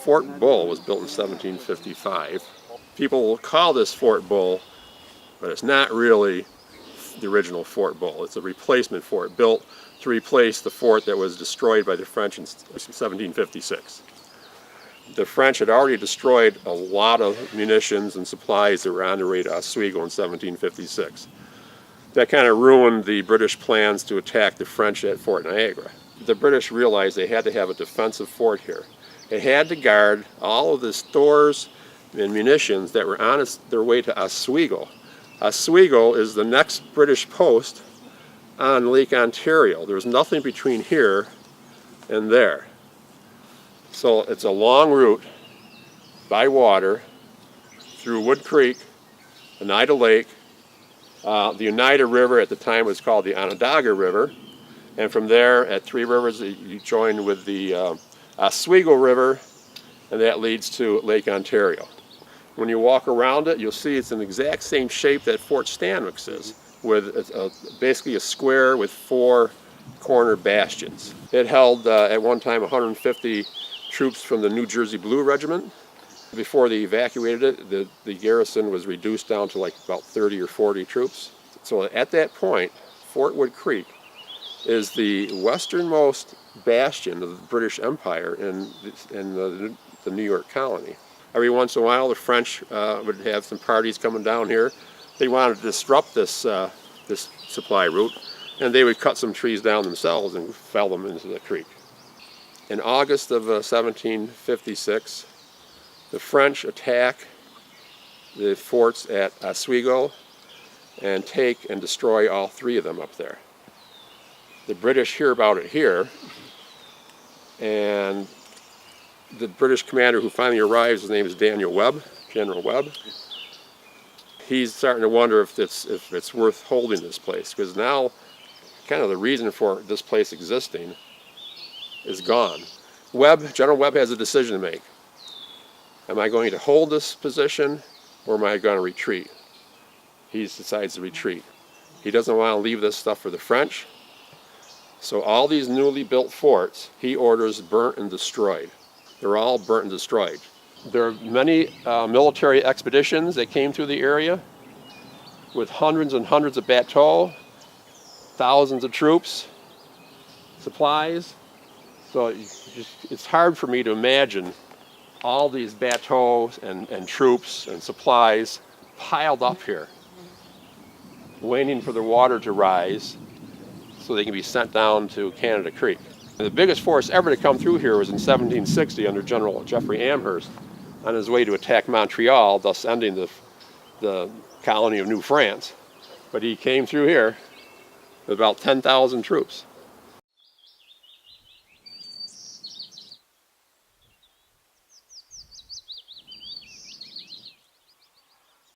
Fort Bull was built in 1755. People will call this Fort Bull, but it's not really the original Fort Bull. It's a replacement fort built to replace the fort that was destroyed by the French in 1756. The French had already destroyed a lot of munitions and supplies that were on their way to Oswego in 1756. That kind of ruined the British plans to attack the French at Fort Niagara. The British realized they had to have a defensive fort here. It had to guard all of the stores and munitions that were on their way to Oswego. Oswego is the next British post on Lake Ontario. There's nothing between here and there. So it's a long route by water through Wood Creek, Oneida Lake. The Oneida River at the time was called the Onondaga River. And from there, at Three Rivers, you join with the Oswego River, and that leads to Lake Ontario. When you walk around it, you'll see it's in the exact same shape that Fort Stanwix is, with basically a square with 4 corner bastions. It held at one time 150 troops from the New Jersey Blue Regiment. Before they evacuated it, the garrison was reduced down to like about 30 or 40 troops. So at that point, Fort Wood Creek is the westernmost bastion of the British Empire in the New York colony. Every once in a while, the French would have some parties coming down here. They wanted to disrupt this supply route, and they would cut some trees down themselves and fell them into the creek. In August of 1756, the French attack the forts at Oswego and take and destroy all 3 of them up there. The British hear about it here, and the British commander who finally arrives, his name is General Webb. He's starting to wonder if it's worth holding this place, because now kind of the reason for this place existing is gone. General Webb has a decision to make. Am I going to hold this position, or am I going to retreat? He decides to retreat. He doesn't want to leave this stuff for the French, so all these newly built forts he orders burnt and destroyed. They're all burnt and destroyed. There are many military expeditions that came through the area with hundreds and hundreds of bateaux, thousands of troops, supplies. So it's hard for me to imagine all these bateaux and troops and supplies piled up here, waiting for the water to rise so they can be sent down to Canada Creek. And the biggest force ever to come through here was in 1760 under General Jeffrey Amherst on his way to attack Montreal, thus ending the colony of New France. But he came through here with about 10,000 troops.